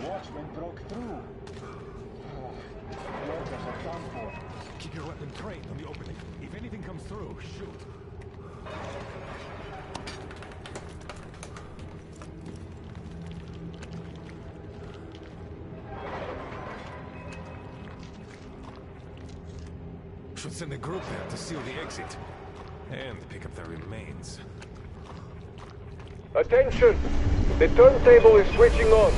Watchmen broke through. Workers are done for. Keep your weapon trained on the opening. If anything comes through, shoot. Should send a group there to seal the exit. And pick up the remains. Attention! The turntable is switching on.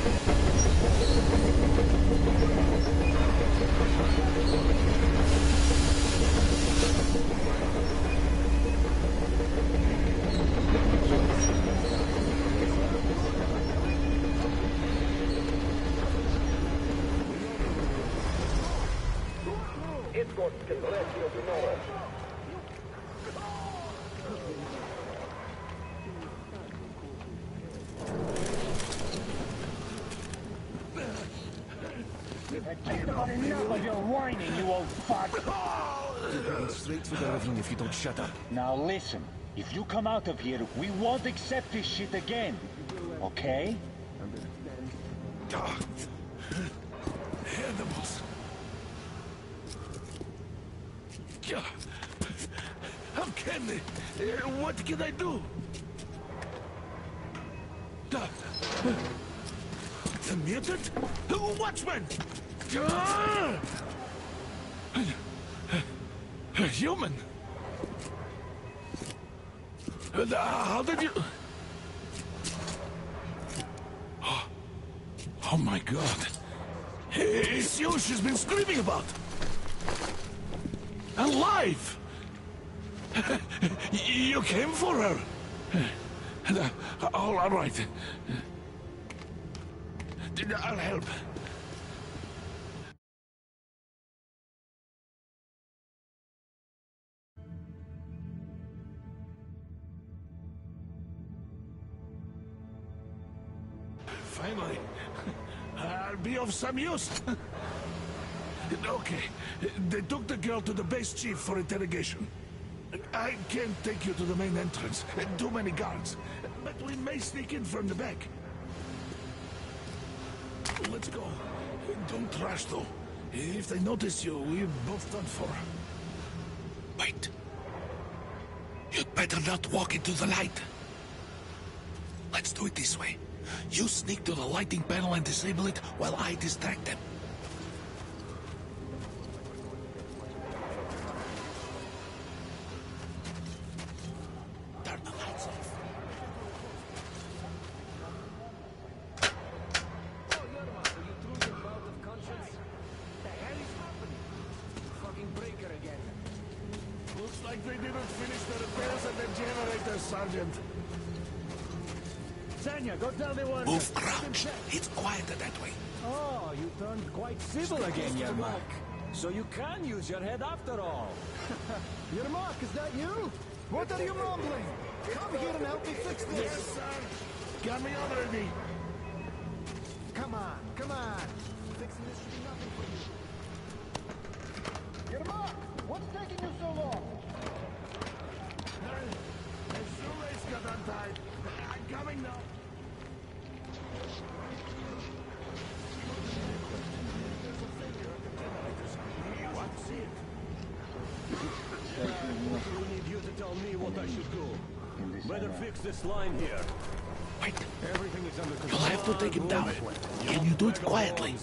Enough of your whining, you old fuck! You're heading straight for the ravine if you don't shut up. Now listen, if you come out of here, we won't accept this shit again. Okay? Animals. How can they? What can I do? The mutant? Watchman! A human? How did you... Oh my god. It's you she's been screaming about. Alive! You came for her. All right. I'll help. Finally, I'll be of some use. Okay, they took the girl to the base chief for interrogation. I can't take you to the main entrance. Too many guards. But we may sneak in from the back. Let's go. Don't rush, though. If they notice you, we're both done for. Wait. You'd better not walk into the light. Let's do it this way. You sneak to the lighting panel and disable it while I distract them. Turn the lights off. Oh, Yerma, are you through your bout of conscience? The hell is happening? Fucking breaker again. Looks like they didn't finish the repairs at the generator, Sergeant. Sanya, go tell the one. Move crouch. It's quieter that way. Oh, you turned quite civil again, Yermak. So you can use your head after all. Yermak, is that you? What are you mumbling? Come here and help me fix this. Yes, sir. Got me already. Come on, come on. Fixing this should be nothing for you. Yermak, what's taking you so long? The shoelace got untied. I'm coming now. We need you to tell me what I should do. Better fix this line here. Wait. Everything is under control. You'll have to take him down. Can you do it quietly?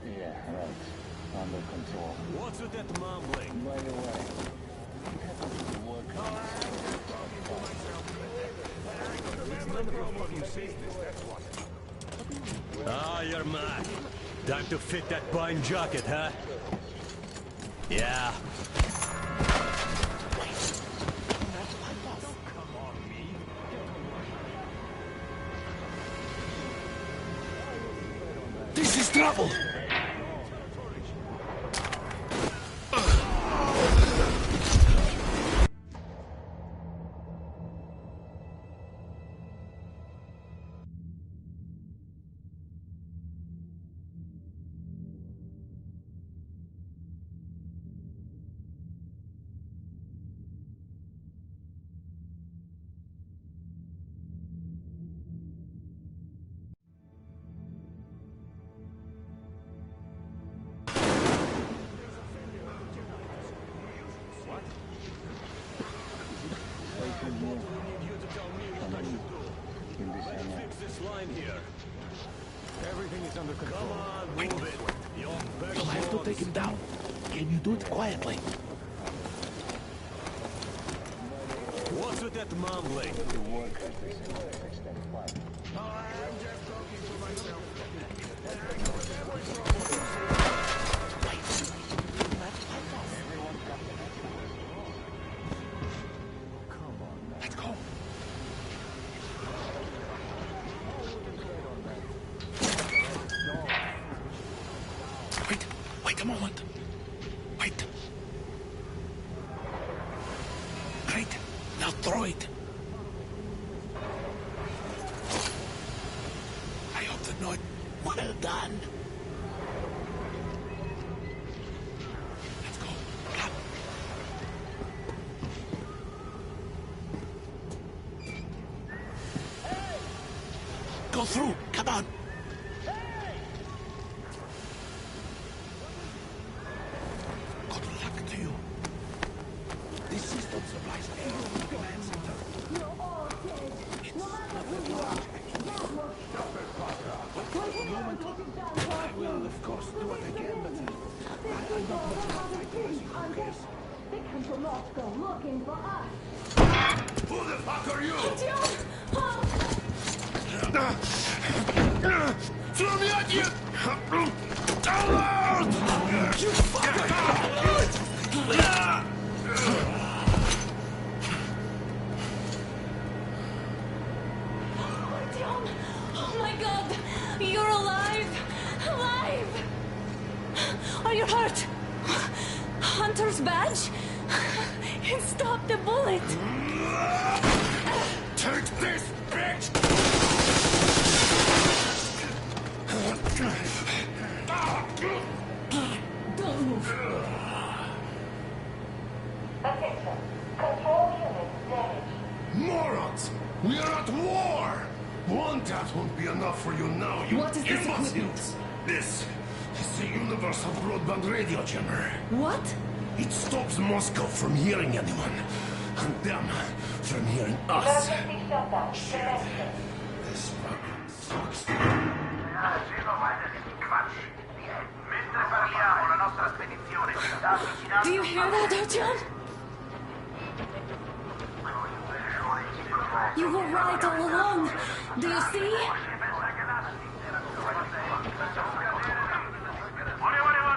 Yeah, right. Under control. What's with that mumbling? By the way, you have to do the work. Ah, you're mad. Time to fit that pine jacket, huh? Yeah. This is trouble! Fix this line here. Everything is under control. Come on, move it. You'll have to take him down. Can you do it quietly? What's with that mumbling? Let's go. Wait a moment. Wait. Great. Now throw it. I hope the note. Well done. Let's go. Come. Go through. Come on. Good luck to you. This system supplies everyone command center. I will, of course, do what I can, but I'm not much of a fighter, as you know, yes. They come from Moscow looking for us. Who the fuck are you? Throw me at you! Download! You fucker! Artyom! Oh my God! You're alive! Alive! Are you hurt? Hunter's badge? It stopped the bullet! Take this, bitch! Don't move. Attention. Control unit damaged. Morons! We are at war! One tap won't be enough for you now, you What is this imbeciles! equipment? This is the universal broadband radio jammer. What? It stops Moscow from hearing anyone, and them from hearing us. Emergency shutdown. Commencing. This fucking sucks. Do you hear that, Artyom? You were right all along. Do you see?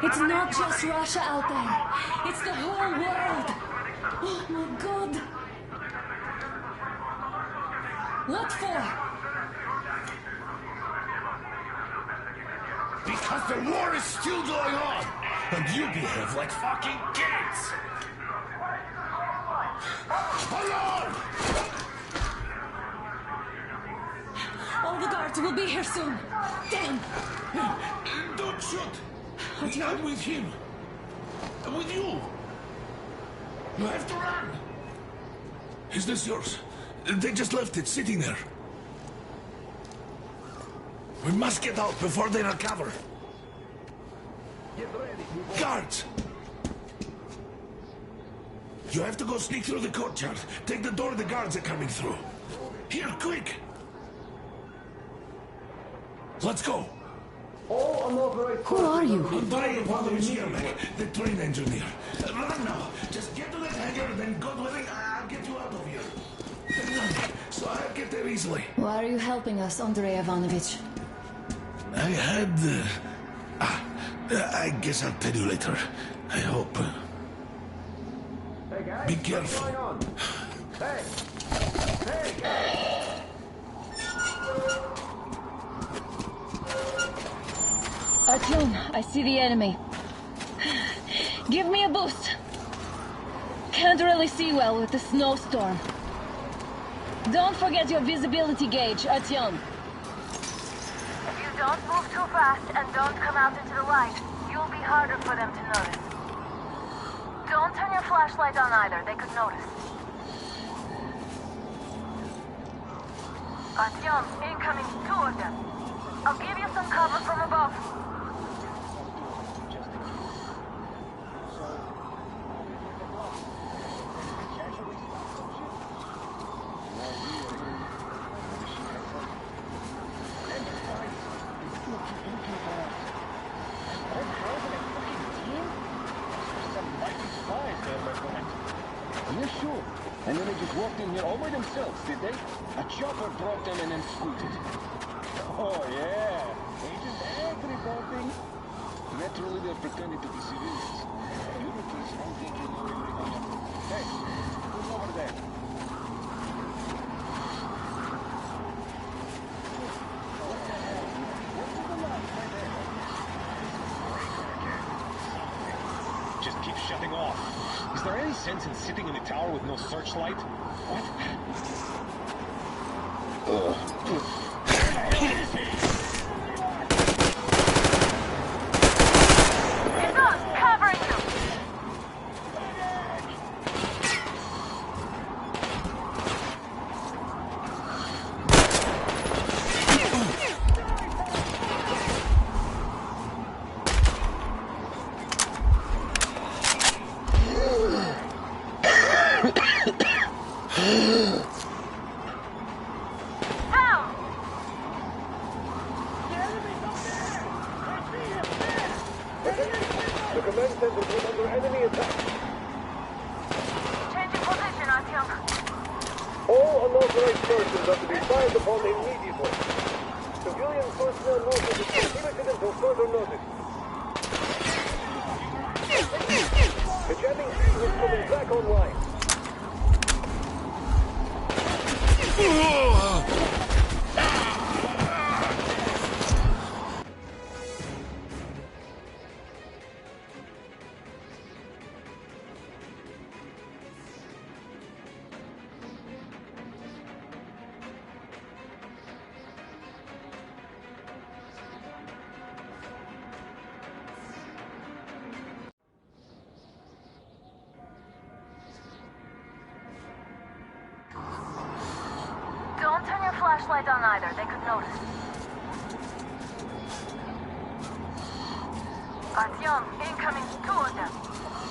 It's not just Russia out there. It's the whole world. Oh my God. What for? Because the war is still going on, and you behave like fucking kids! Alarm! All the guards will be here soon. Damn. Don't shoot! Artyom? I'm with him. With you. You have to run. Is this yours? They just left it sitting there. We must get out before they recover. Guards! You have to go sneak through the courtyard. Take the door the guards are coming through. Here, quick! Let's go. Who are you? Andrei Ivanovich Yermak, the train engineer. Run now. Just get to that hangar, then God willing, I'll get you out of here. So I'll get there easily. Why are you helping us, Andrei Ivanovich? I had... I guess I'll tell you later. I hope. Hey guys, Be what's careful. going on? Hey! Hey guys! Artyom, I see the enemy. Give me a boost. Can't really see well with the snowstorm. Don't forget your visibility gauge, Artyom. If you don't move too fast and don't come out into the light, you'll be harder for them to notice. Don't turn your flashlight on either, they could notice. Artyom, incoming, 2 of them. I'll give you some cover from above. just walked in here all by themselves, did they? A chopper dropped them and then scooted. Oh, yeah. Agent Ag reporting. Naturally, they're pretending to be civilians. Unities don't think you know everything. Hey, who's over there? Just keep shutting off. Is there any sense in sitting in a tower with no searchlight? What? It's us, covering you! Down! The command center is under enemy attack. Changing position, Artyom. All unauthorized persons are to be fired upon immediately. Civilian personnel movement is prohibited until further notice. The jamming system is coming back online. Don't turn your flashlight on either, they could notice. Artyom, incoming, 2 of them.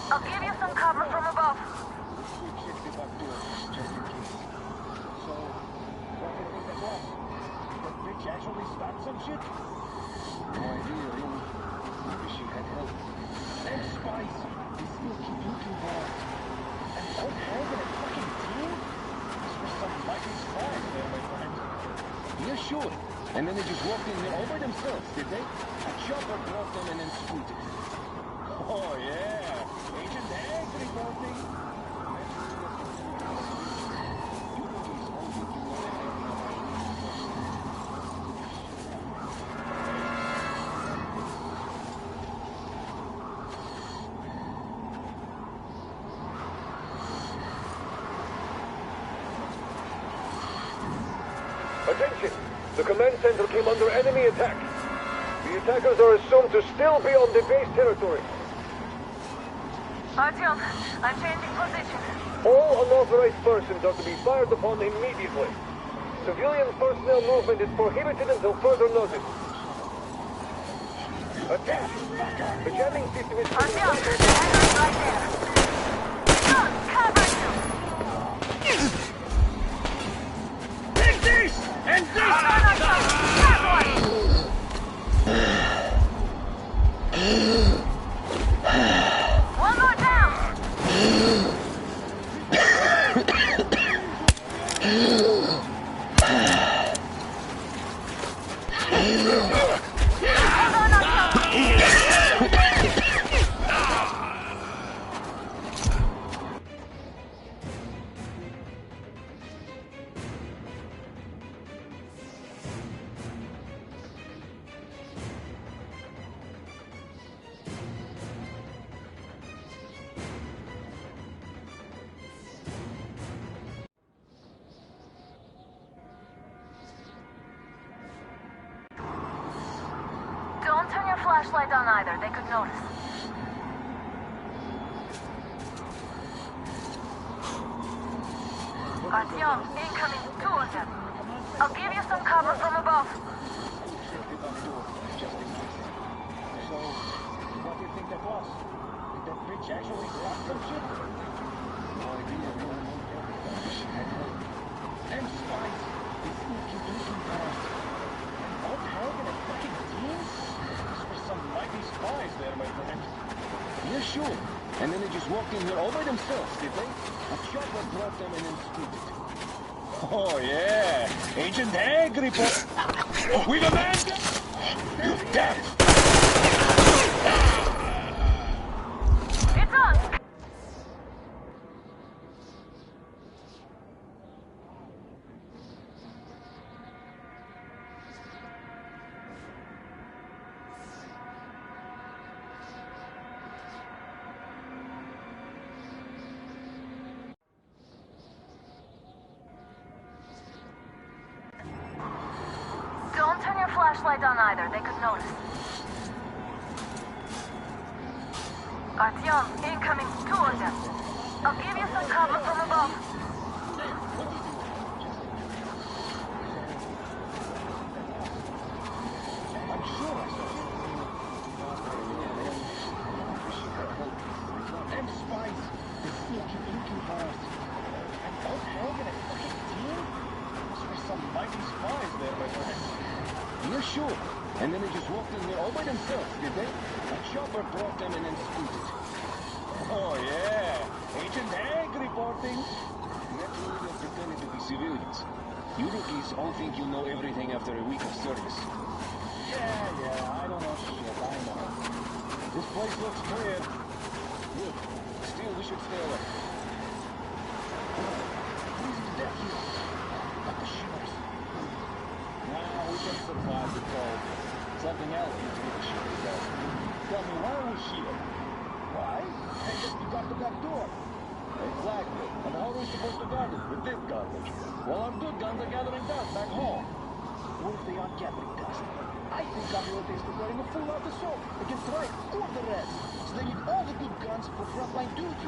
I'll give you some cover from above. We checked the back door, just in case. So, what do you think that was? That bitch actually stopped some shit? No idea, really. Maybe she had help. And spies, they still keep looking for us. And Old Hag and a fucking team? This was some mighty spies there, my friend. Yeah, sure. And then they just walked in here all by themselves, did they? A chopper dropped them and then scooted. Oh, yeah. Agent Ag reporting. Attention! The command center came under enemy attack. The attackers are assumed to still be on the base territory. Artyom, I'm changing position. All unauthorized persons are to be fired upon immediately. Civilian personnel movement is prohibited until further notice. Attention! The jamming system is... Artyom, the hangar's right there. Good, cover you! Take this! And this! Hold on, Artyom! That one! One more down! Hold on, Artyom! Don't turn your flashlight on either, they could notice. Artyom, incoming, 2 of them. I'll give you some cover from above. So, what do you think that was? Did that bitch actually stop some shit? No idea, man. She had help. And spies, they still keep looking for us. And Old Hag and a fucking team? This was some mighty spies there, my friend. Yeah, sure. And then they just walked in here all by themselves, did they? A chopper brought them and then scooted. Oh, yeah. Agent Hank report. We've a man. You damn. It's on! Don't turn your flashlight on either, they could notice. Artyom, incoming, 2 of them. I'll give you some cover from above. I'm sure I saw it. Them spies, they fucking incubators. And don't hell in a fucking team? Must be some mighty spies there, my friend. You're sure? And then they just walked in there all by themselves, did they? A chopper brought them and then scooted. Oh, yeah. Agent Hank reporting. Naturally, they're pretending to be civilians. You rookies all think you know everything after a week of service. Yeah, I don't know shit, I know. This place looks clear. Good. Still, we should stay away. Freezing to death here. Like the shivers. Now we can survive the cold. Something else needs to get the shit together. Tell me, why are we here? Why? I guess we got the back door. Exactly. And how are we supposed to guard it with this garbage? Well, our good guns are gathering dust back home. What if they aren't gathering dust? I think Gaviota is preparing a full-out assault against Reich or the rest. So they need all the good guns for frontline duty.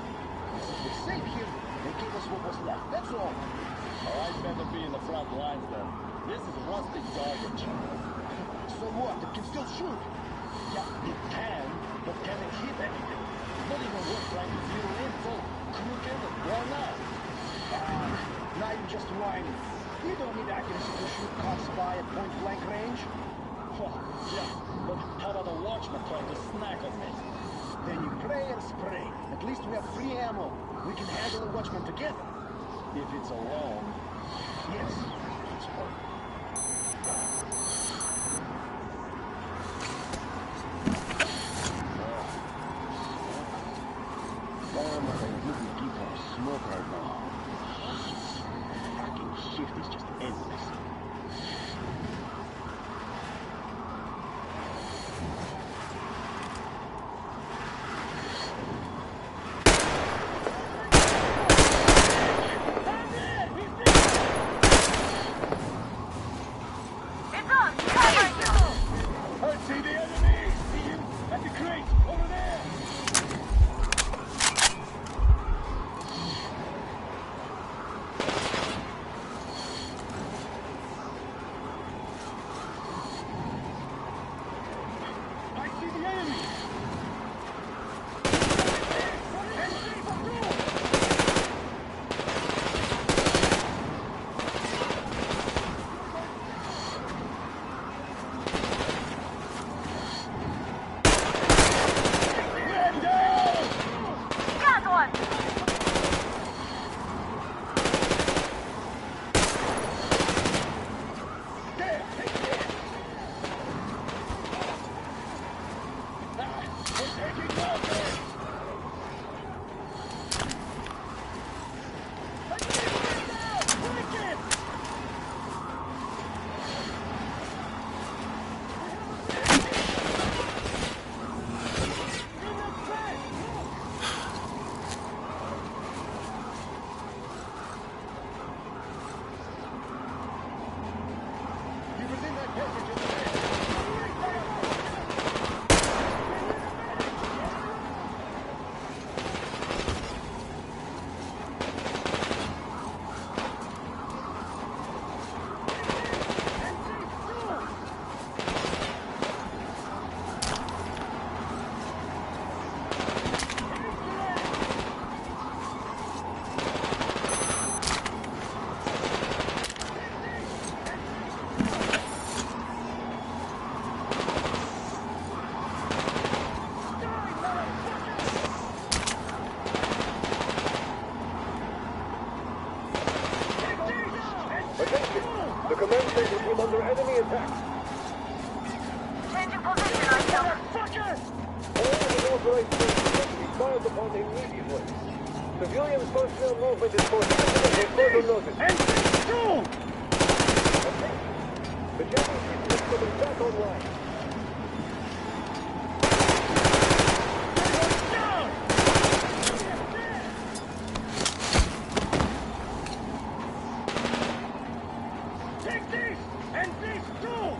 Since we're safe here, they gave us what was left. That's all. I'd better be in the front lines then. This is rustic garbage. So what? It can still shoot. Yeah, it can, but can it hit anything? Not even worth trying to zero in, so crooked and worn out. Now you're just whining. You don't need accuracy to shoot cops by at point-blank range. Yeah, but how about a watchman trying to snack on me? Then you pray and spray. At least we have free ammo. We can handle the watchman together. If it's alone. Yes, it's alone. Damn, I'm looking to keep on smoke right now. Fucking shift is just endless. It's on! Covering you! I see the enemy! See him? At the crate! Over there! I see the enemy! Got one! The command center came under enemy attack. Changing position, Artyom. All unauthorized persons are to be fired upon immediately. Civilian personnel movement is prohibited until further notice. Attention! The jamming system is coming back online. Take this! And this too!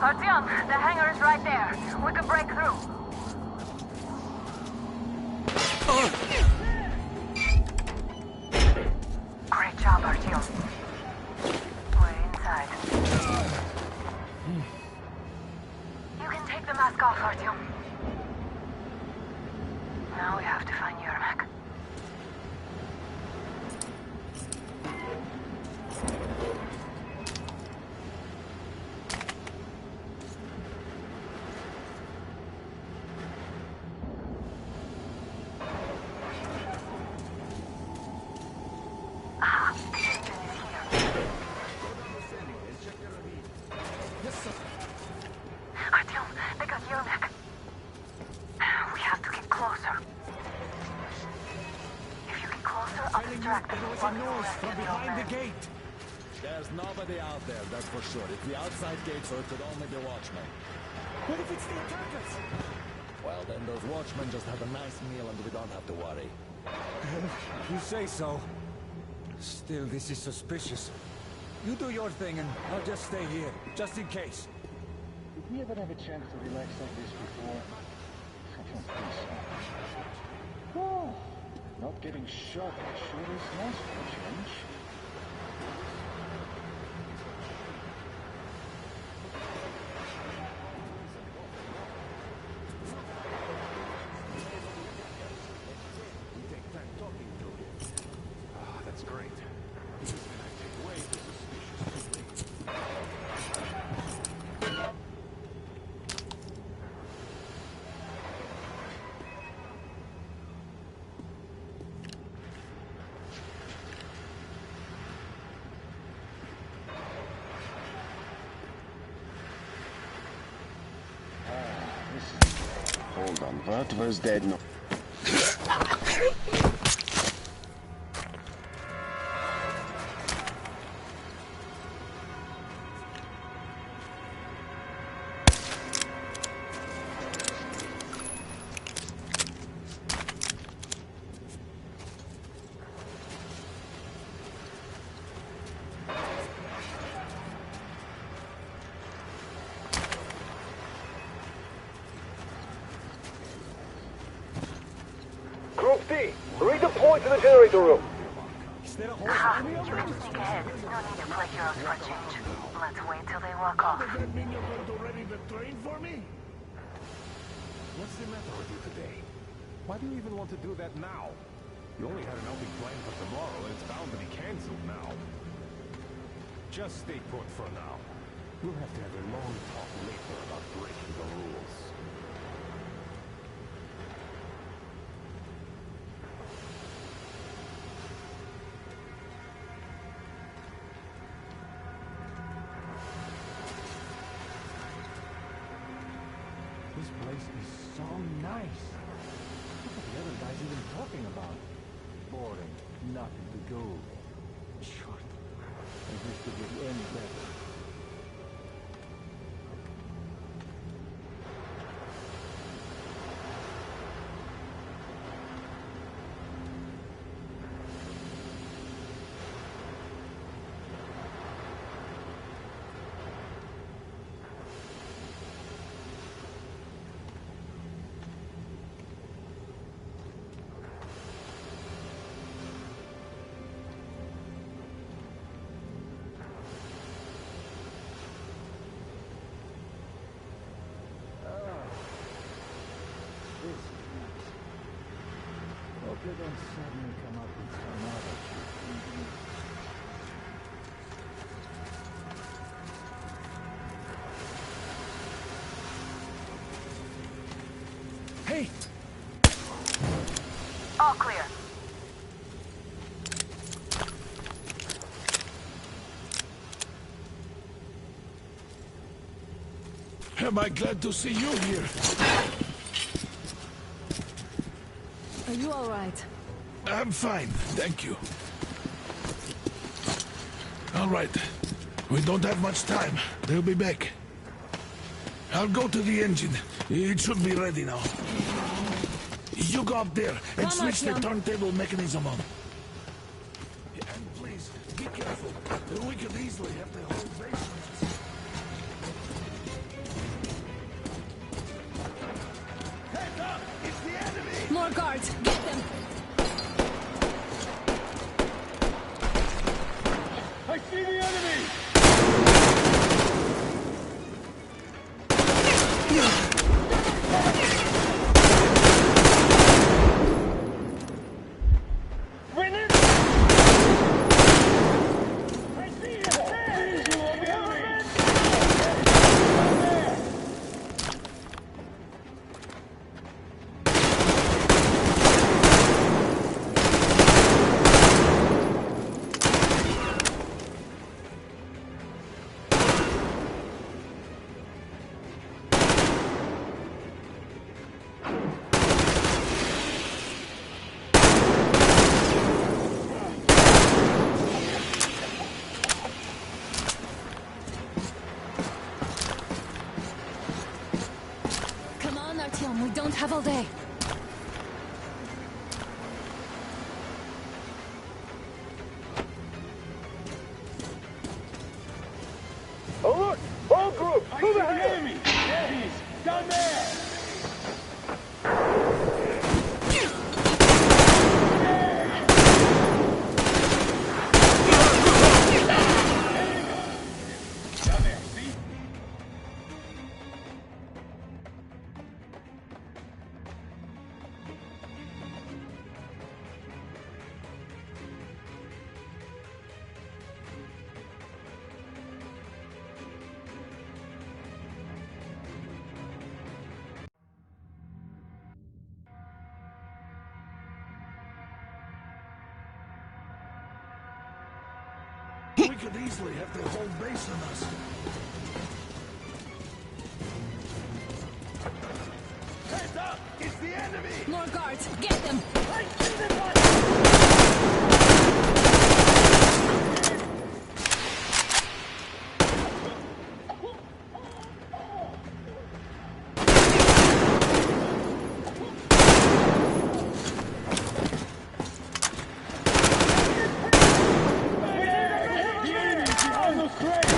Artyom, the hangar is right there. We can break through. Great job, Artyom. We're inside. You can take the mask off, Artyom. Now we have to find Yermak. Artyom, they got Yermak. We have to get closer. If you get closer, I'll distract them. There was a noise from behind the gate. There's nobody out there, that's for sure. It's the outside gate, so it could only be watchmen. What if it's the attackers? Well, then those watchmen just have a nice meal and we don't have to worry. You say so. Still, this is suspicious. You do your thing and I'll just stay here, just in case. Did we ever have a chance to relax like this before? I don't think so. Oh, not getting shot sure is nice for a change. That's great. This is gonna take away the suspicious Hold on, what was that? No. Group D, redeploy to the generator room. Aha, you can sneak ahead. No need to play heroes for a change. Let's wait till they walk off. Does that mean you're going to ready the train for me? What's the matter with you today? Why do you even want to do that now? You only had an outing planned for tomorrow, and it's bound to be cancelled now. Just stay put for now. We'll have to have a long talk later about breaking the rules. This place is so nice. What are the other guys even talking about? Boring. Nothing to do. Short. I wish to get any better. then suddenly come up with some other shit. Hey! All clear. Am I glad to see you here? Are you all right? I'm fine, thank you. All right. We don't have much time. They'll be back. I'll go to the engine. It should be ready now. You go up there and Come, switch the Artyom. turntable mechanism on. And please, be careful. We could easily have the whole base. Heads up! It's the enemy! More guards! Get them! I see the enemy! Win it! I see it! There! Visual enemy! There! Come on, Artyom, we don't have all day. Oh, look! All groups, I to see the the head! enemy! There he is! Down there! Down there, see? We could easily have the whole base on us. Heads up! It's the enemy! More guards! Get them! I see the one! The enemy behind those crates!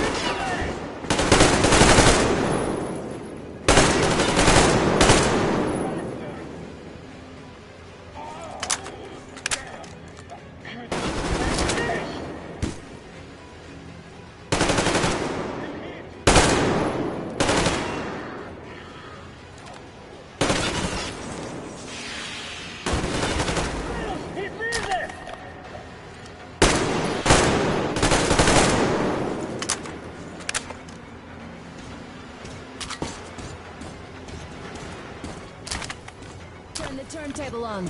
He's there! Turn the turntable on.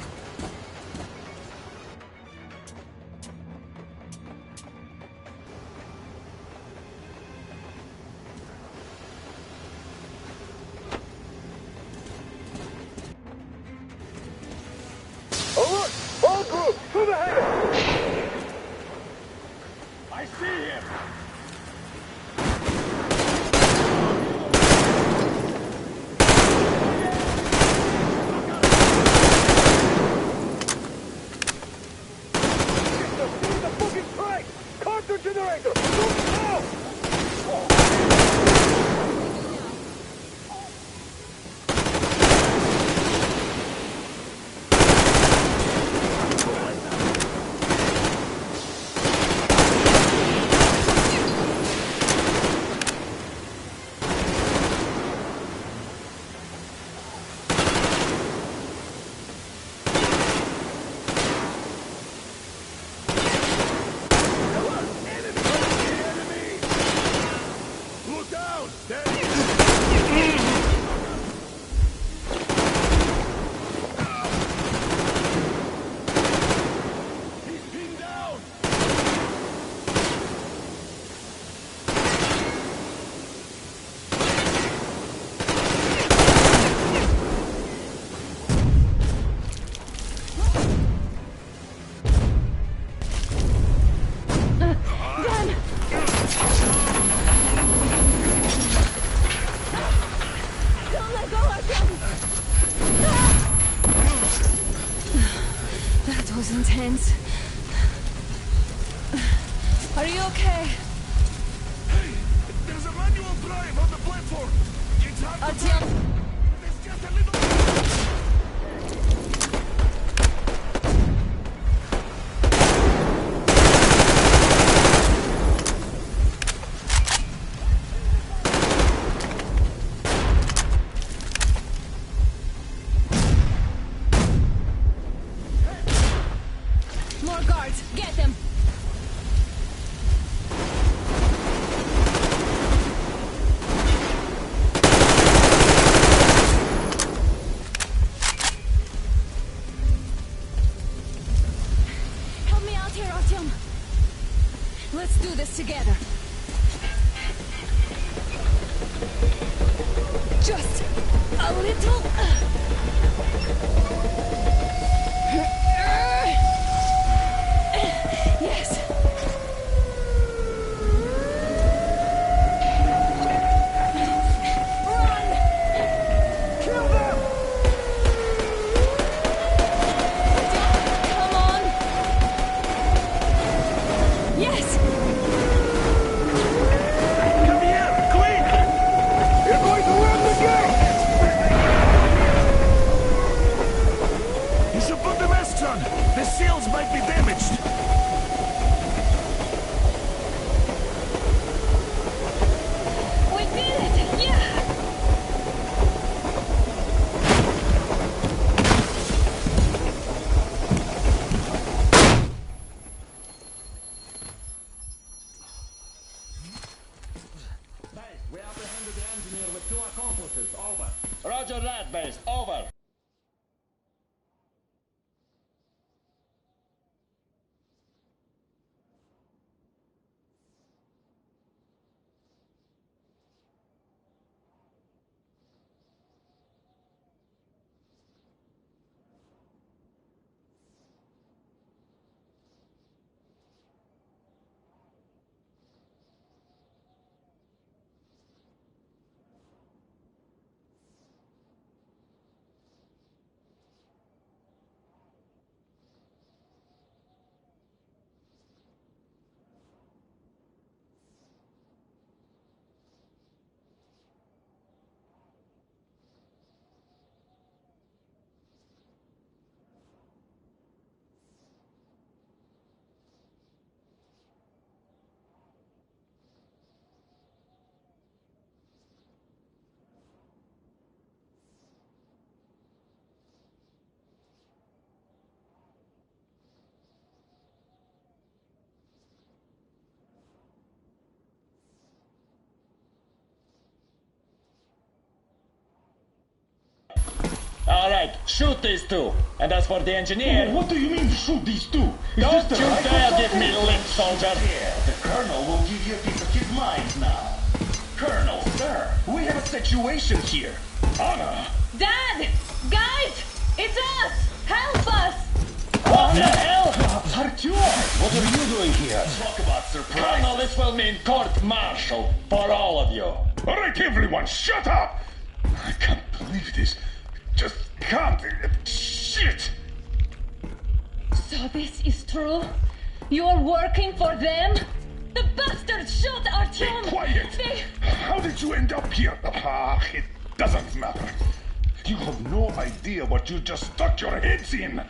Oh, look! All groups, to the head! I see him! See the fucking strike! Counter generator! Look now! okay? Hey, there's a manual drive on the platform. It's hard to Artyom, drive. There's just a little... more guards. Get them. Help me out here, Artyom. Let's do this together. Just a little. Yes. Run! Kill them! Come on! Yes! Come here, quick! You're going to run the gate! You should put the masks on. The seals might be damaged. We did it! Yeah! We apprehended the engineer with 2 accomplices. Over. Roger that, base. Over. All right, shoot these two. And as for the engineer... What do you mean, shoot these two? Don't you dare give me lip, soldier! Here, the Colonel will give you a piece of his mind now. Colonel, sir, we have a situation here. Anna! Dad! Guys! It's us! Help us! What the hell? Artyom, what are you doing here? Talk about surprise. Colonel, this will mean court-martial for all of you. All right, everyone, shut up! I can't believe this. Just can't. Shit! So this is true? You're working for them? The bastards shot Artyom! Be quiet! They... How did you end up here? It doesn't matter. You have no idea what you just stuck your heads in.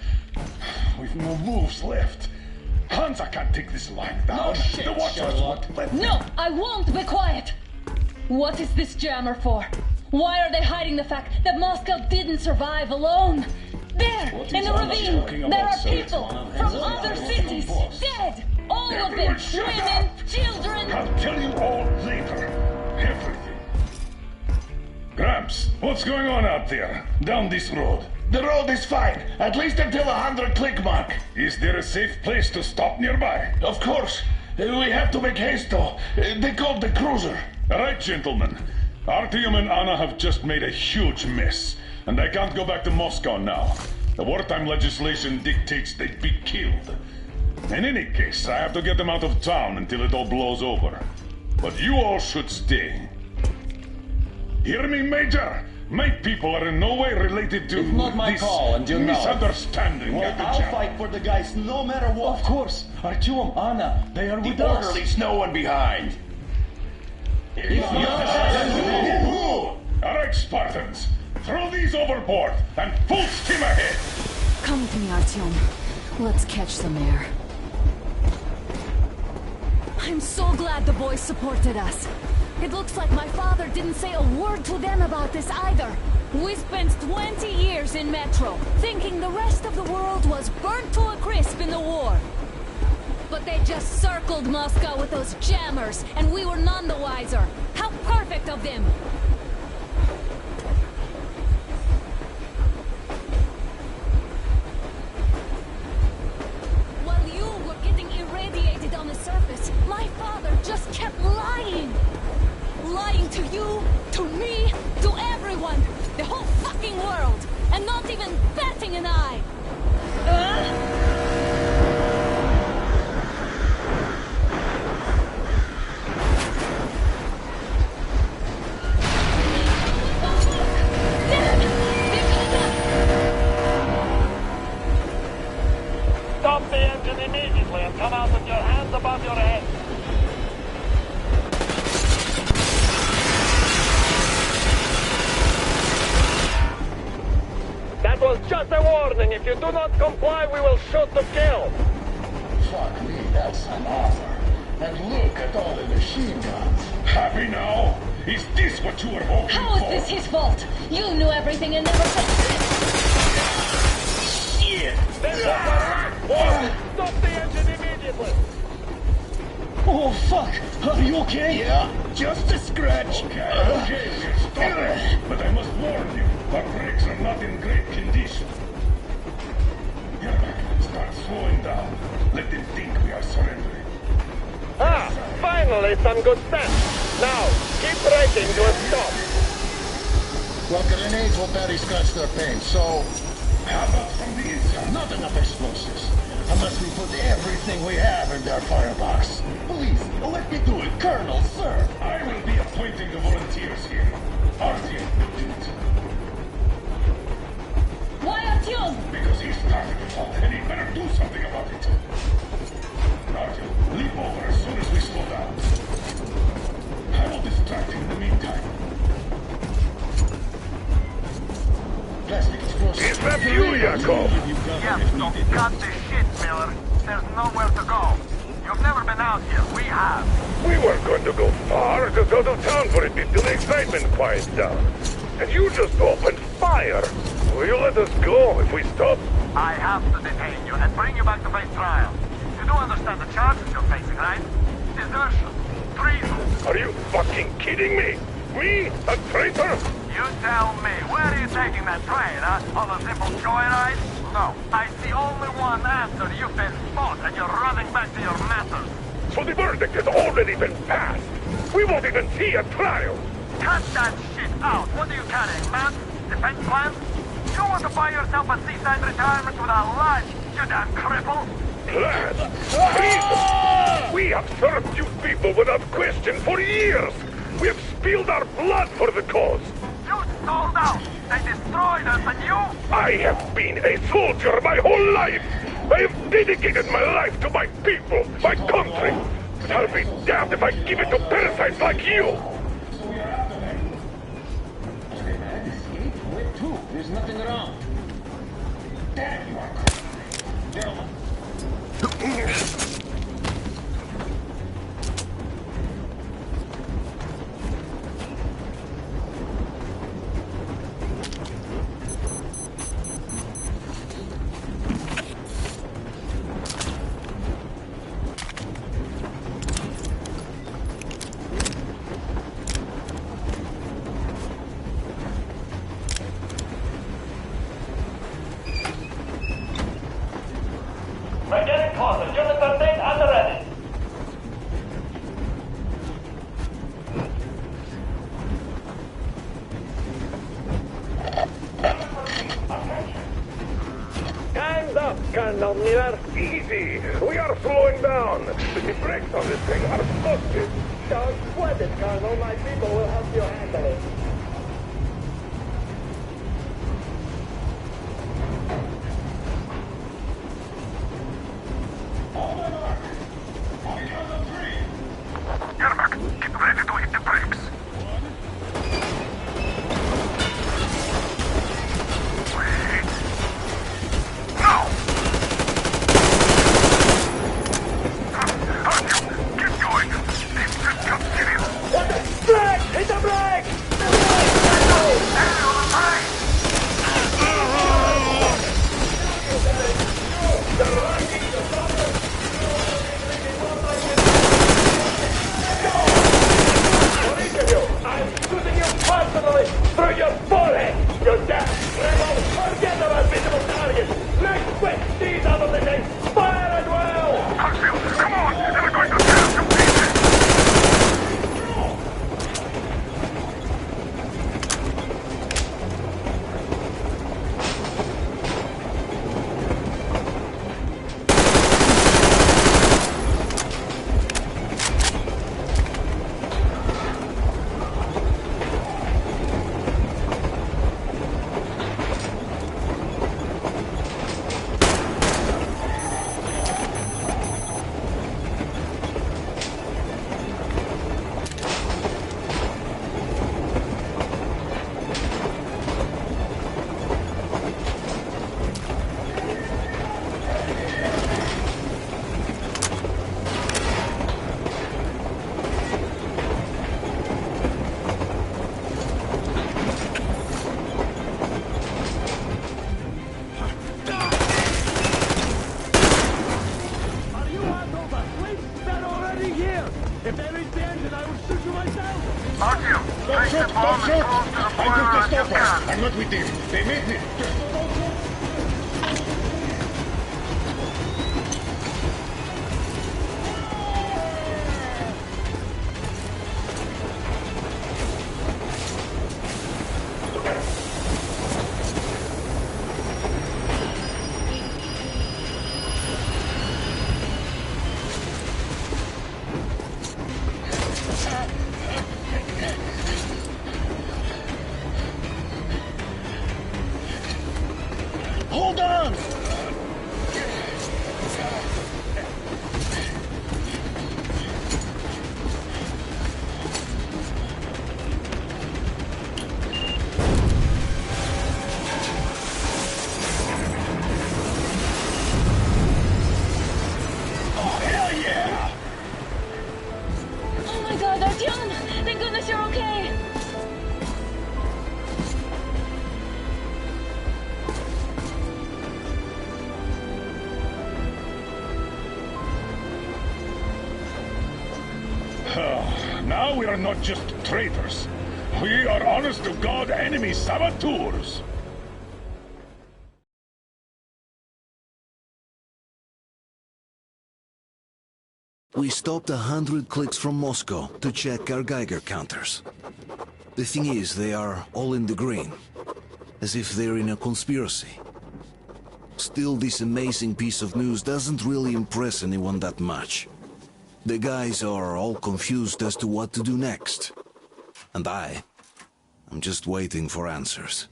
We've no moves left. Hansa can't take this lying down. No shit, the Watchers Sherlock. won't let No, I won't be quiet! What is this jammer for? Why are they hiding the fact that Moscow didn't survive alone? There, What in is the Anna ravine, talking there about, are sir? It's people one of from them. other I'm cities, boss. dead! All of them, Everyone shut women, up. children! I'll tell you all later. Everything. Gramps, what's going on out there? Down this road? The road is fine, at least until 100 click mark. Is there a safe place to stop nearby? Of course. We have to make haste though. They called the cruiser. All right, gentlemen. Artyom and Anna have just made a huge mess, and they can't go back to Moscow now. The wartime legislation dictates they'd be killed. In any case, I have to get them out of town until it all blows over. But you all should stay. Hear me, Major? My people are in no way related to It's not my this call, and you know it. misunderstanding. Well, I'll fight for the guys no matter what. Of course, Artyom, Anna, they are with us. leaves no one behind. All right, Spartans, throw these overboard and full steam ahead. Come with me, Artyom. Let's catch some air. I'm so glad the boys supported us. It looks like my father didn't say a word to them about this either. We spent 20 years in Metro, thinking the rest of the world was burnt to a crisp in the war. But they just circled Moscow with those jammers, and we were none the wiser. How perfect of them! While you were getting irradiated on the surface, my father just kept lying. Lying to you, to me, to everyone, the whole fucking world, and not even batting an eye. Stop the engine immediately and come out with your hands above your head. That was just a warning. If you do not comply, we will shoot to kill. Fuck me, that's an offer. And look at all the machine guns. Happy now? Is this what you were hoping How for? is this his fault? You knew everything and never said Shit! Then you warning. Stop the engine immediately. Oh, fuck! Are you okay? Yeah, just a scratch. Okay, we'll stop it. But I must warn you, our brakes are not in great condition. Yermak, start slowing down. Let them think we are surrendering. Ah, finally some good sense. Now, keep braking to a stop. Well, grenades will barely scratch their paint, so... How about from the inside? Not enough explosives. Unless we put everything we have in their firebox. Please, let me do it, Colonel, sir. I will be appointing the volunteers here. Artyom will do it. Why Artyom? Because he started it all, and he better do something about it. Artyom, leap over as soon as we slow down. I will distract him in the meantime. Plastic explosives. Is that you, Yakov? Yes, so cut this shit, Miller. There's nowhere to go. You've never been out here. We have. We weren't going to go far, just out of town for a bit till the excitement quiets down. And you just opened fire. Will you let us go if we stop? I have to detain you and bring you back to face trial. You do understand the charges you're facing, right? Desertion. Treason. Are you fucking kidding me? Me? A traitor? You tell me, where are you taking that train, huh? On a simple joyride? No. I see only one answer. You've been spotted and you're running back to your masters. So the verdict has already been passed. We won't even see a trial. Cut that shit out. What are you carrying, man? Defense plans? You want to buy yourself a seaside retirement without lunch, you damn cripple? Plans? Treason! We have served you people without question for years. We have spilled our blood for the cause. You sold out. They destroyed us, and you? I have been a soldier my whole life. I have dedicated my life to my people, my country. But I'll be damned if I give it to parasites like you. So we are after them. Okay, man, escape? Where to? There's nothing around. Damn, you are crazy. Gentlemen. We're getting closer. Unit 13 at the ready. Hands up, Colonel Miller. Easy. We are slowing down. The brakes on this thing are busted. Don't sweat it, Colonel. My people will help you handle it. Yermak, get ready to hit the brakes. Wait. Now! Artyom, get going. This just got serious. What the? Brake! Hit the brake! Stay on the line. I'm shooting you personally through your forehead! You damn rebel! Forget about visible targets! Let's quit these out of the thing! Fire at will! Hartsfield, come on! They're going to tear us to pieces! Are you handover? Please, they're already here! If they reach the engine, I will shoot you myself! Artyom, place the bomb as close to the I boiler took as the you stopper. can. I'm not with them. They made me. Hold on! Oh, hell yeah! Oh my god, Artyom! Thank goodness you're okay! Now we are not just traitors. We are honest-to-God enemy saboteurs. We stopped 100 clicks from Moscow to check our Geiger counters. The thing is, they are all in the green, as if they're in a conspiracy. Still, this amazing piece of news doesn't really impress anyone that much. The guys are all confused as to what to do next. And I'm just waiting for answers.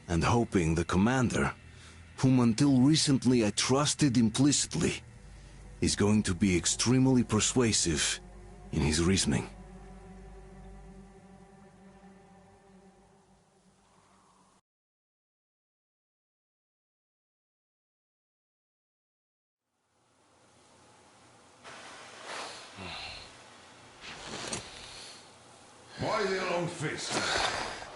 And hoping the commander, whom until recently I trusted implicitly, is going to be extremely persuasive in his reasoning. Why the long face?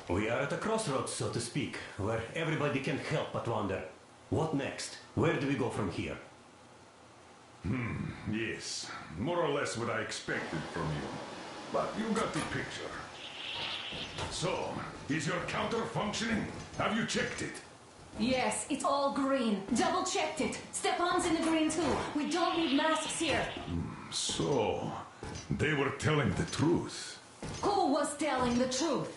We are at a crossroads, so to speak, where everybody can help but wonder. What next? Where do we go from here? Yes, more or less what I expected from you. But you got the picture. So, is your counter functioning? Have you checked it? Yes, it's all green. Double checked it. Stepan's in the green too. We don't need masks here. So, they were telling the truth. Who was telling the truth?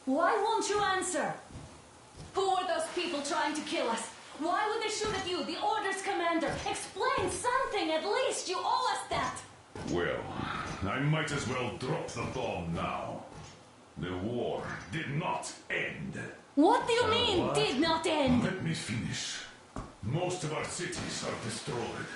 Why won't you answer? Who were those people trying to kill us? Why would they shoot at you, the Order's commander? Explain something, at least. You owe us that. Well, I might as well drop the bomb now. The war did not end. What do you mean, did not end? Let me finish. Most of our cities are destroyed.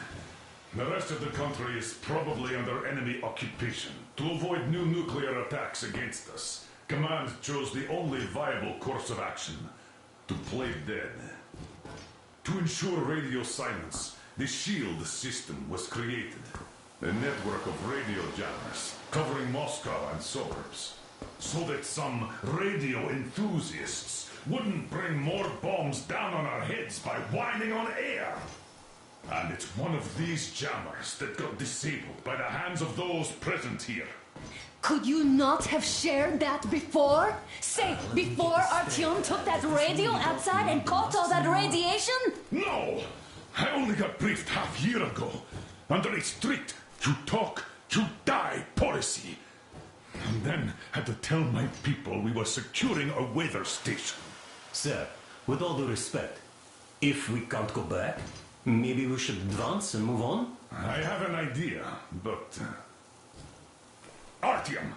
The rest of the country is probably under enemy occupation. To avoid new nuclear attacks against us, Command chose the only viable course of action: to play dead. To ensure radio silence, the SHIELD system was created. A network of radio jammers covering Moscow and suburbs. So that some radio enthusiasts wouldn't bring more bombs down on our heads by whining on air. And it's one of these jammers that got disabled by the hands of those present here. Could you not have shared that before? Say, before Artyom took that radio outside and caught all that radiation? No! I only got briefed half year ago, under a strict you talk, you die policy. And then had to tell my people we were securing a weather station. Sir, with all due respect, if we can't go back, maybe we should advance and move on? I have an idea, but... Artyom,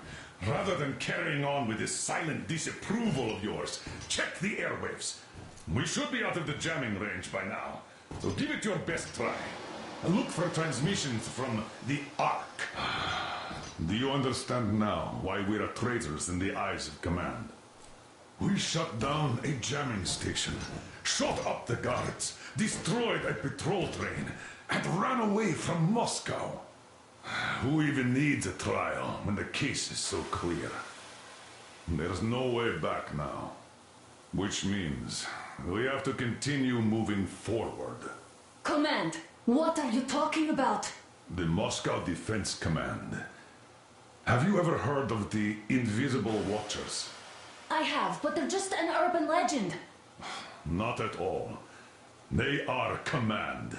rather than carrying on with this silent disapproval of yours, check the airwaves. We should be out of the jamming range by now, so give it your best try. Look for transmissions from the Ark. Do you understand now why we're traitors in the eyes of Command? We shut down a jamming station, shot up the guards, destroyed a patrol train, and ran away from Moscow. Who even needs a trial when the case is so clear? There's no way back now. Which means we have to continue moving forward. Command, what are you talking about? The Moscow Defense Command. Have you ever heard of the Invisible Watchers? I have, but they're just an urban legend. Not at all. They are Command.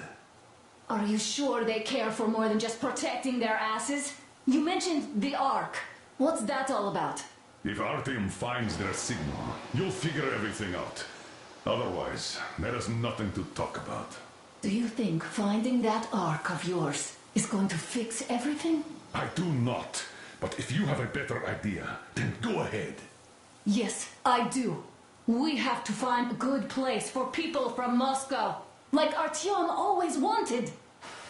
Are you sure they care for more than just protecting their asses? You mentioned the Ark. What's that all about? If Artyom finds their signal, you'll figure everything out. Otherwise, there is nothing to talk about. Do you think finding that Ark of yours is going to fix everything? I do not. But if you have a better idea, then go ahead. Yes, I do. We have to find a good place for people from Moscow, like Artyom always wanted.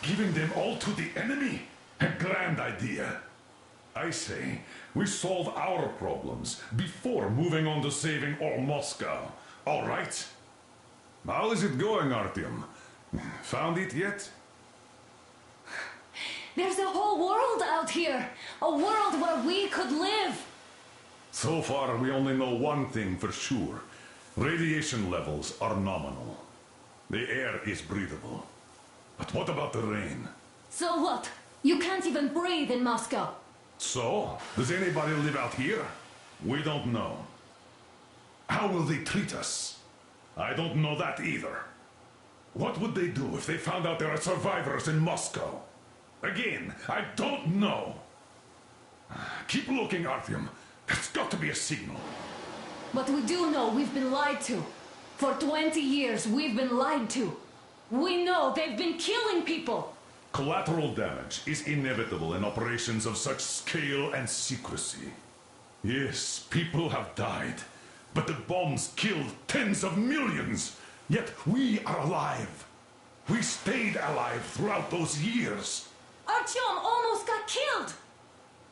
Giving them all to the enemy? A grand idea. I say, we solve our problems before moving on to saving all Moscow. All right? How is it going, Artyom? Found it yet? There's a whole world out here. A world where we could live. So far, we only know one thing for sure. Radiation levels are nominal. The air is breathable. But what about the rain? So what? You can't even breathe in Moscow. So, does anybody live out here? We don't know. How will they treat us? I don't know that either. What would they do if they found out there are survivors in Moscow? Again, I don't know. Keep looking, Artyom. There's got to be a signal. But we do know we've been lied to. For 20 years, we've been lied to. We know they've been killing people. Collateral damage is inevitable in operations of such scale and secrecy. Yes, people have died, but the bombs killed tens of millions. Yet we are alive. We stayed alive throughout those years. Artyom almost got killed.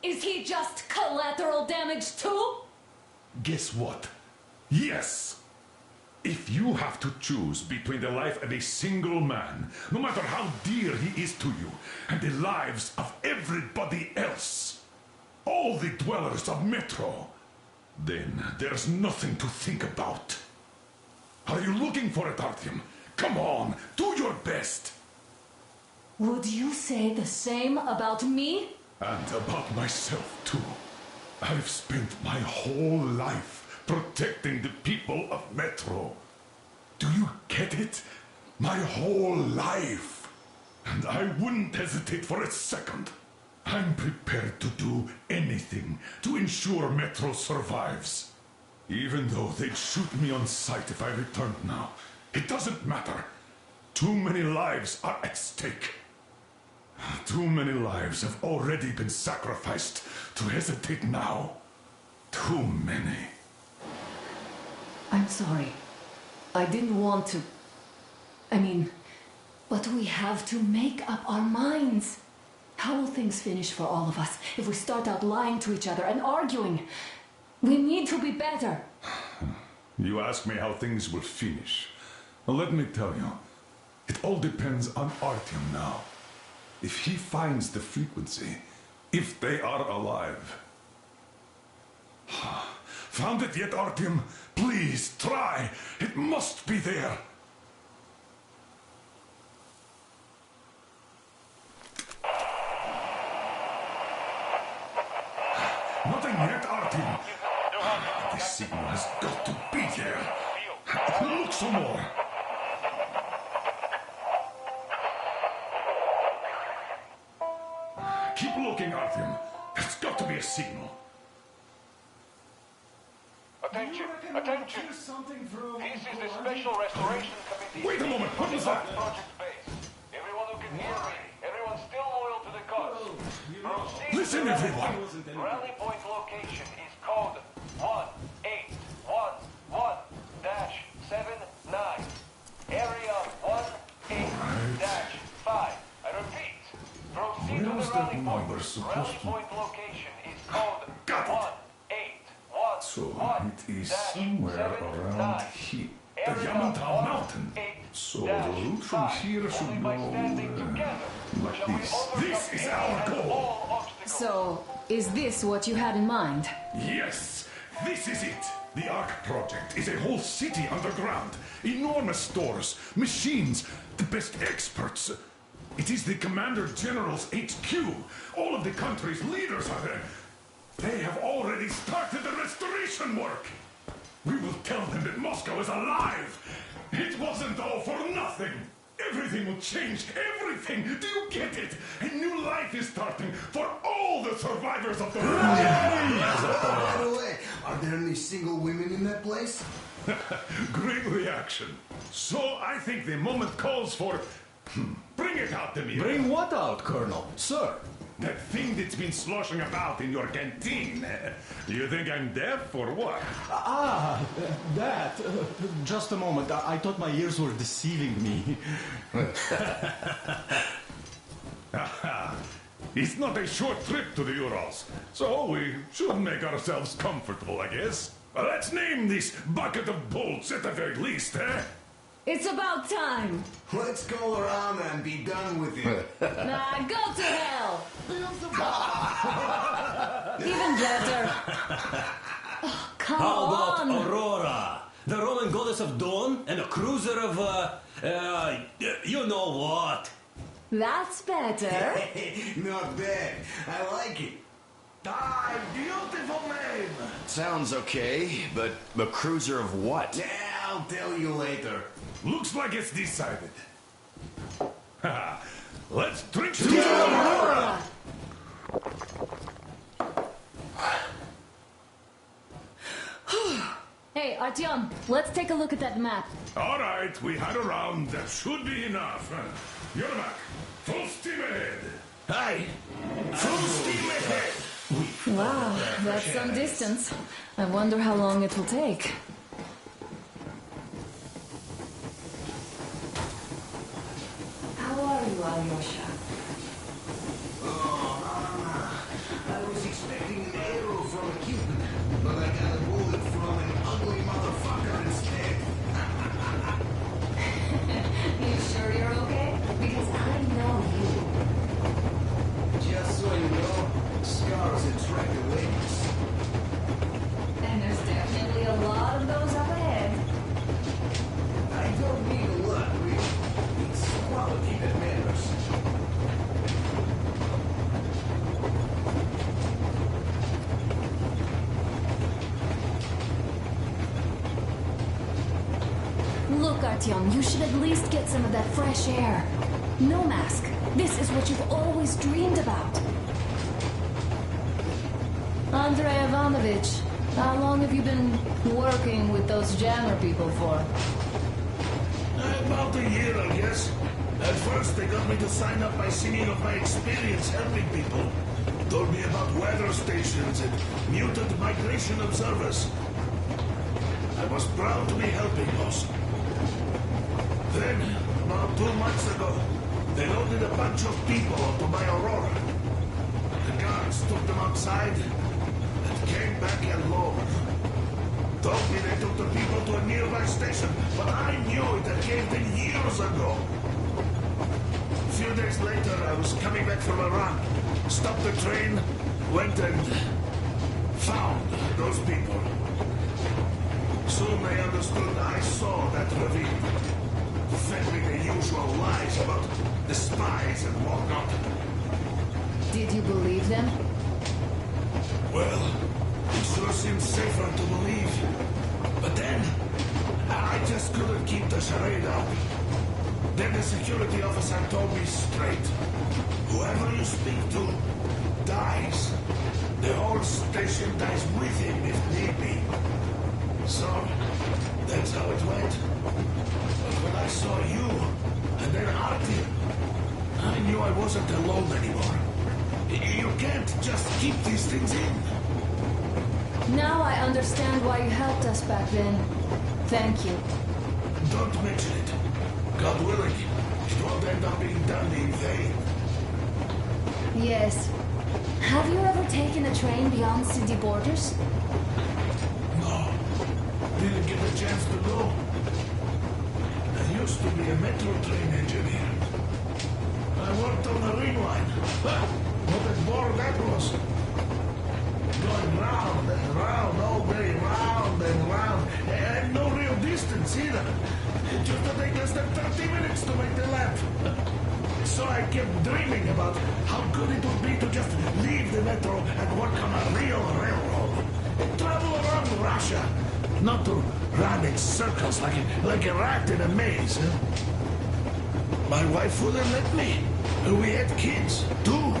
Is he just collateral damage too? Guess what? Yes! If you have to choose between the life of a single man, no matter how dear he is to you, and the lives of everybody else, all the dwellers of Metro, then there's nothing to think about. Are you looking for it, Artyom? Come on, do your best! Would you say the same about me? And about myself, too. I've spent my whole life protecting the people of Metro. Do you get it? My whole life. And I wouldn't hesitate for a second. I'm prepared to do anything to ensure Metro survives. Even though they'd shoot me on sight if I returned now. It doesn't matter. Too many lives are at stake. Too many lives have already been sacrificed to hesitate now. Too many. I'm sorry. I didn't want to... But we have to make up our minds. How will things finish for all of us if we start out lying to each other and arguing? We need to be better. You ask me how things will finish. Well, let me tell you, it all depends on Artyom now. If he finds the frequency, if they are alive. Found it yet, Artyom? Please, try. It must be there. Nothing yet, Artyom. This signal has got to be there. Look some more. Keep looking, Artyom. There's got to be a signal. Attention, attention. This is the Special Restoration Committee. Wait a moment, what was that? Project base. Everyone who can hear me, everyone's still loyal to the cause. Proceed Listen, to rally everyone. point. Rally point location is code 1811-79. Area 18-5. I repeat. Proceed to the rally point. Rally point location is code 1811. So it is somewhere around here. The Yamantau Mountain. So the route from here should go like this. This is our goal. So, is this what you had in mind? Yes, this is it. The Ark Project is a whole city underground. Enormous stores, machines, the best experts. It is the Commander General's HQ. All of the country's leaders are there. They have already started the restoration work. We will tell them that Moscow is alive. It wasn't all for nothing. Everything will change. Everything. Do you get it? A new life is starting for all the survivors of the By the way, are there any single women in that place? Great reaction. So I think the moment calls for... Bring it out, Demir. Bring what out, Colonel? Sir? That thing that's been sloshing about in your canteen. Do you think I'm deaf or what? That. Just a moment. I thought my ears were deceiving me. It's not a short trip to the Urals, so we should make ourselves comfortable, I guess. Well, let's name this bucket of bolts at the very least, eh? It's about time. Let's go around and be done with it. Nah, go to hell. Even better. Oh, come How about on. Aurora? The Roman goddess of dawn and a cruiser of, you know what? That's better. Not bad. I like it. Ah, beautiful name. Sounds okay, but a cruiser of what? Yeah, I'll tell you later. Looks like it's decided. Let's drink to Aurora. Hey, Artyom, let's take a look at that map. All right, we had a round. That should be enough. You're back. Full steam ahead. Aye. Full steam ahead. Wow, that's some distance. I wonder how long it will take. How are you, Alyosha? I was expecting an arrow from a Cupid, but I got a bullet from an ugly motherfucker instead. You sure you're okay? Because I know you. Just so you know, scars attract awareness. And there's definitely a lot of those up ahead. I don't need a lot, really. It's quality that matters. Look, Artyom, you should at least get some of that fresh air. No mask. This is what you've always dreamed about. Andrei Ivanovich, how long have you been working with those jammer people for? About a year, I guess. At first, they got me to sign up by singing of my experience helping people. Told me about weather stations and mutant migration observers. I was proud to be helping, boss. Then, About 2 months ago, they loaded a bunch of people onto my Aurora. The guards took them outside and came back alone. Told me they took the people to a nearby station, but I knew it had caved in years ago. A few days later, I was coming back from a run. Stopped the train, went and found those people. Soon they understood I saw that ravine. Fed me the usual lies about the spies and whatnot. Did you believe them? Well, it sure seems safer to believe. But then, I just couldn't keep the charade up. Then the security officer told me straight. Whoever you speak to dies. The whole station dies with him if need be. So, that's how it went. But when I saw you, and then Artyom, I knew I wasn't alone anymore. You can't just keep these things in. Now I understand why you helped us back then. Thank you. Don't mention it. God willing, it won't end up being done in vain. Yes. Have you ever taken a train beyond city borders? No. Didn't get a chance to go. I used to be a metro train engineer. I worked on the ring line. What a bore that was. Going round and round all day, round and round. And no real distance either. It used to take less than 30 minutes to make the lap. So I kept dreaming about how good it would be to just leave the metro and work on a real railroad. And travel around Russia. Not to run in circles like a rat in a maze. My wife wouldn't let me. We had kids, too.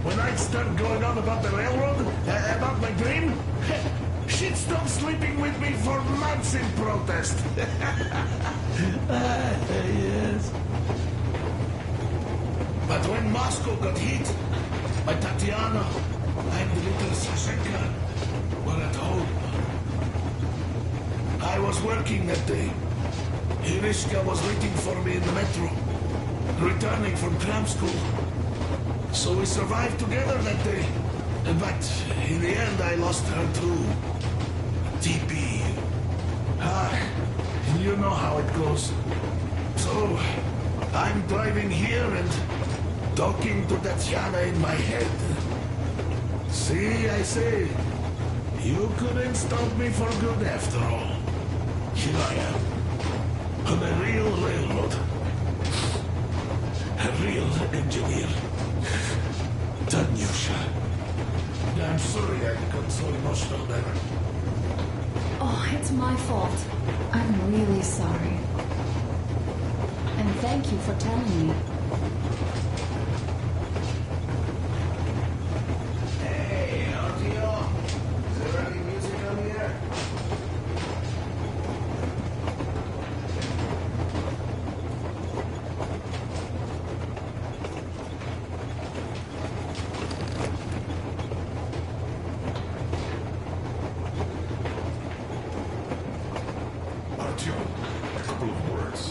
When I'd start going on about the railroad, about my dream, she'd stop sleeping with me for months in protest. Yes. But when Moscow got hit, my Tatiana and little Sashenka were at home. I was working that day. Irishka was waiting for me in the metro, returning from tram school. So we survived together that day. But in the end, I lost her too. TP. You know how it goes. So, I'm driving here and talking to Tatiana in my head. See, I say, you couldn't stop me for good after all. Here I am, on a real railroad. A real engineer. Tanyusha. I'm sorry I got so emotional there. Oh, it's my fault. I'm really sorry. And thank you for telling me. Hey, Artyom. Is there any music on here? Artyom, a couple of words.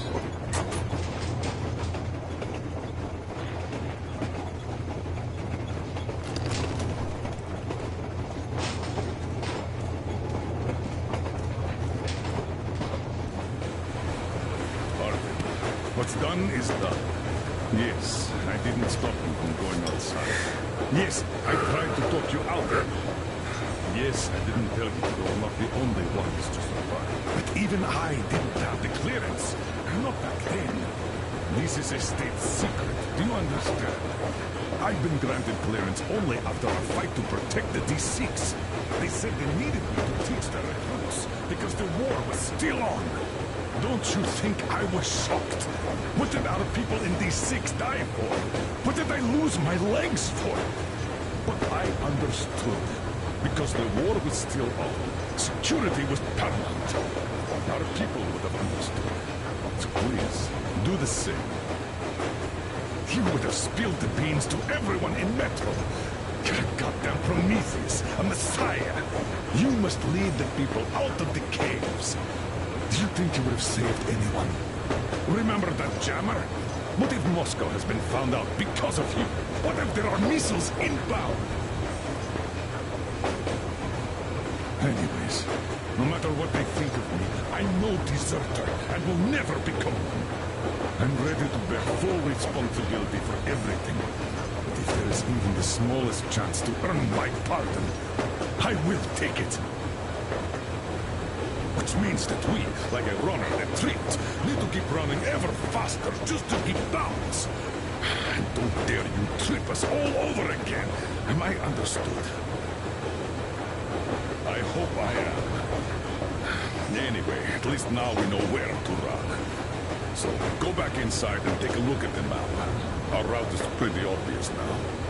What's done is done. Yes, I didn't stop you from going outside. Yes, I tried to talk you out of it. Yes, I didn't tell you you were not the only ones to survive. But even I didn't have the clearance. Not back then. This is a state secret. Do you understand? I've been granted clearance only after a fight to protect the D6. They said they needed me to teach the recruits because the war was still on. Don't you think I was shocked? What did our people in D6 die for? What did I lose my legs for? But I understood. Because the war was still on. Security was paramount. Our people would have understood. So please, do the same. You would have spilled the beans to everyone in Metro. You're a goddamn Prometheus, a messiah. You must lead the people out of the caves. Do you think you would have saved anyone? Remember that jammer? What if Moscow has been found out because of you? What if there are missiles inbound? Anyways, no matter what they think of me, I'm no deserter and will never become one. I'm ready to bear full responsibility for everything. But if there is even the smallest chance to earn my pardon, I will take it. Which means that we, like a runner that tripped, need to keep running ever faster just to keep balance. And don't dare you trip us all over again. Am I understood? I hope I am. Anyway, at least now we know where to run. So, go back inside and take a look at the map. Our route is pretty obvious now.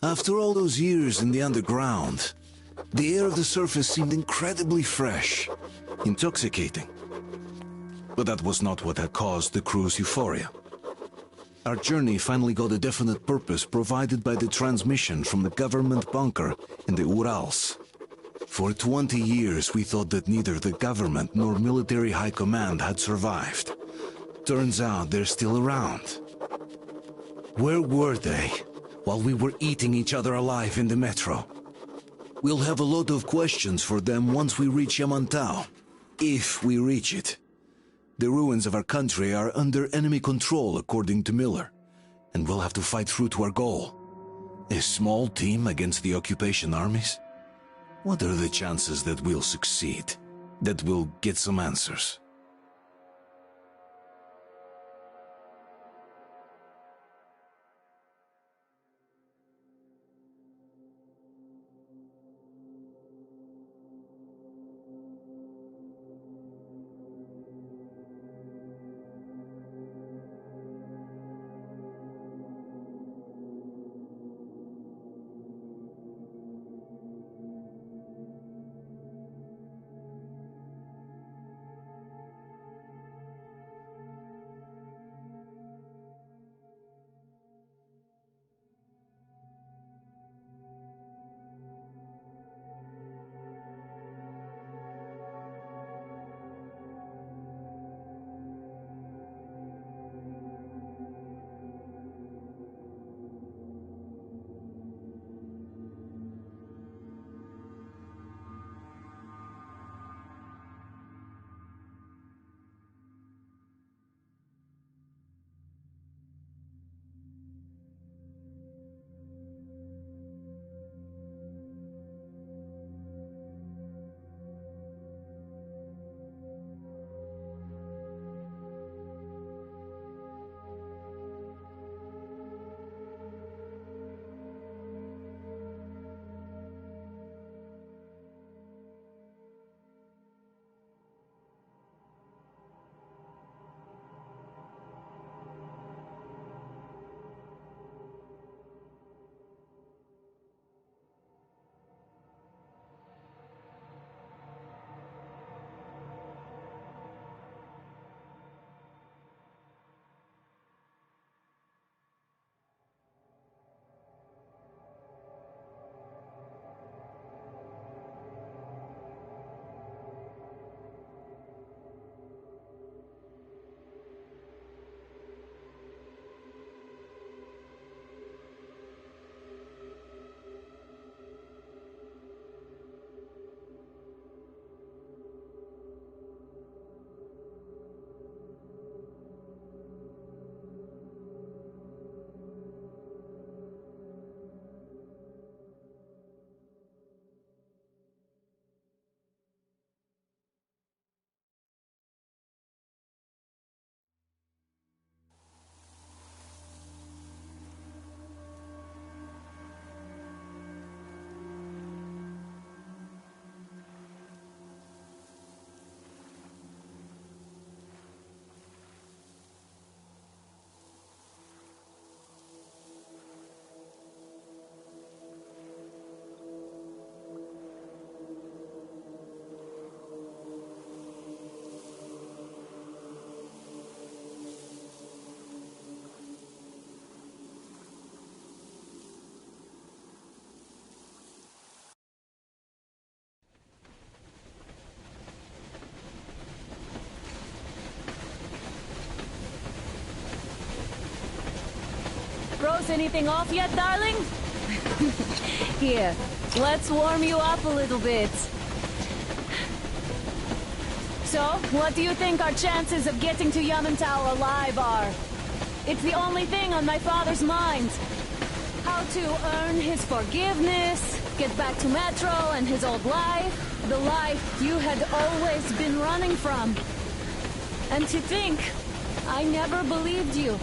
After all those years in the underground, the air of the surface seemed incredibly fresh, intoxicating. But that was not what had caused the crew's euphoria. Our journey finally got a definite purpose provided by the transmission from the government bunker in the Urals. For 20 years we thought that neither the government nor military high command had survived. Turns out they're still around. Where were they while we were eating each other alive in the metro? We'll have a lot of questions for them once we reach Yamantau. If we reach it. The ruins of our country are under enemy control, according to Miller, and we'll have to fight through to our goal. A small team against the occupation armies? What are the chances that we'll succeed? That we'll get some answers? Froze anything off yet, darling? Here, let's warm you up a little bit. So, what do you think our chances of getting to Yamantau alive are? It's the only thing on my father's mind. How to earn his forgiveness, get back to Metro and his old life, the life you had always been running from. And to think, I never believed you.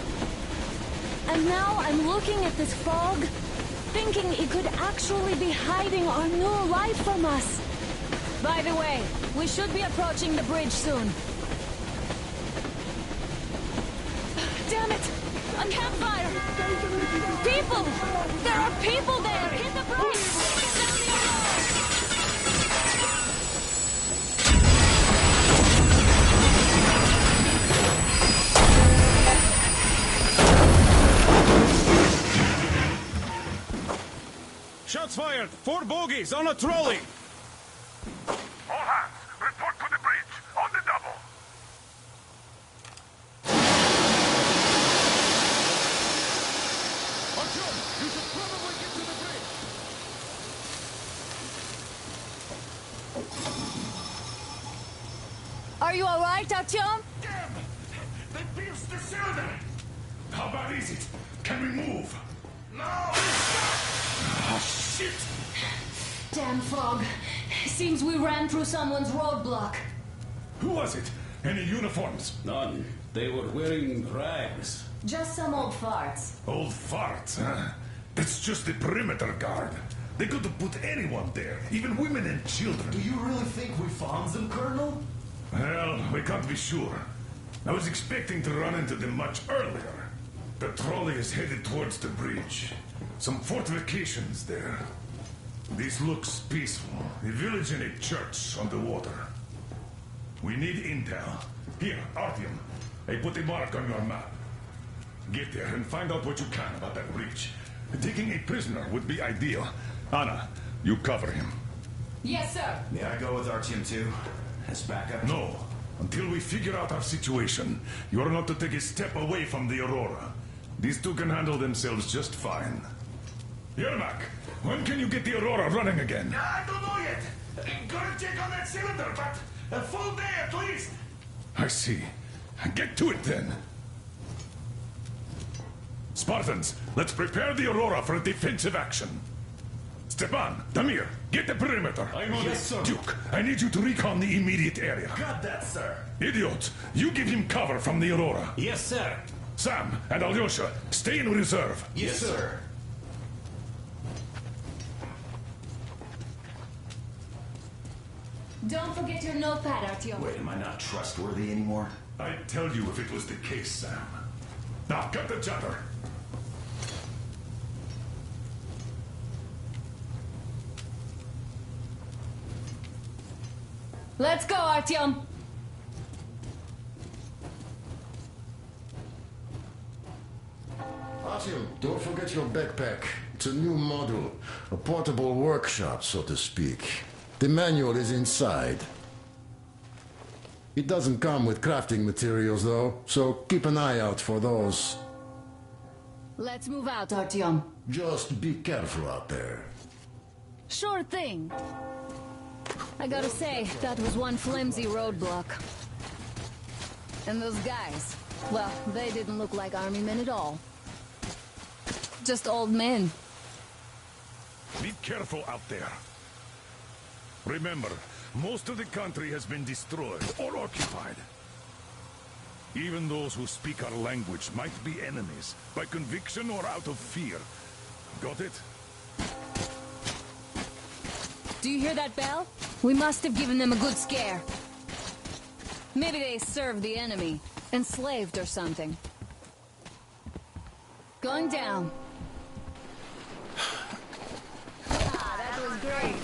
And now I'm looking at this fog, thinking it could actually be hiding our new life from us. By the way, we should be approaching the bridge soon. Damn it! A campfire! People! There are people there! Hit the brakes! Down the alarm! Shots fired! 4 bogies on a trolley! All hands, report to the bridge, on the double. Artyom, you should probably get to the bridge! Are you alright, Artyom? Damn! They pierced the cylinder! How bad is it? Can we move? No! Oh, shit! Damn fog. Seems we ran through someone's roadblock. Who was it? Any uniforms? None. They were wearing rags. Just some old farts. Old farts, huh? That's just the perimeter guard. They could have put anyone there, even women and children. Do you really think we found them, Colonel? Well, we can't be sure. I was expecting to run into them much earlier. The trolley is headed towards the bridge. Some fortifications there. This looks peaceful. A village and a church on the water. We need intel. Here, Artyom. I put a mark on your map. Get there and find out what you can about that bridge. Taking a prisoner would be ideal. Anna, you cover him. Yes, sir. May I go with Artyom too? As backup? No. Until we figure out our situation, you are not to take a step away from the Aurora. These two can handle themselves just fine. Yermak, when can you get the Aurora running again? I don't know yet. Gotta check on that cylinder, but a full day at least. I see. Get to it then. Spartans, let's prepare the Aurora for a defensive action. Stepan, Damir, get the perimeter. I'm on it, sir. Duke, I need you to recon the immediate area. Got that, sir. Idiot, you give him cover from the Aurora. Yes, sir. Sam and Alyosha, stay in reserve. Yes, sir. Don't forget your notepad, Artyom. Wait, am I not trustworthy anymore? I'd tell you if it was the case, Sam. Now, cut the chatter. Let's go, Artyom. Artyom, don't forget your backpack. It's a new model. A portable workshop, so to speak. The manual is inside. It doesn't come with crafting materials, though, so keep an eye out for those. Let's move out, Artyom. Just be careful out there. Sure thing. I gotta say, that was one flimsy roadblock. And those guys, well, they didn't look like army men at all. Just old men. Be careful out there. Remember, most of the country has been destroyed or occupied. Even those who speak our language might be enemies, by conviction or out of fear. Got it? Do you hear that bell? We must have given them a good scare. Maybe they served the enemy, enslaved or something. Going down. Ah, that was great.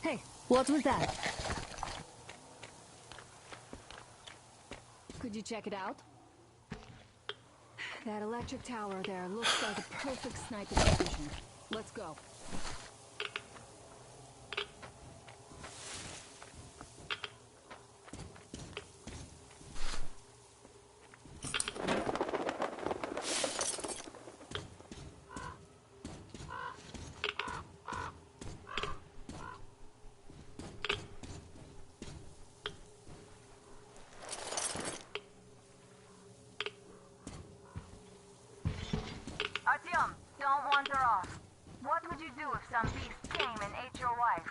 Hey, what was that? Could you check it out? That electric tower there looks like a perfect sniper position. Let's go. Artyom, don't wander off. What would you do if some beast came and ate your wife?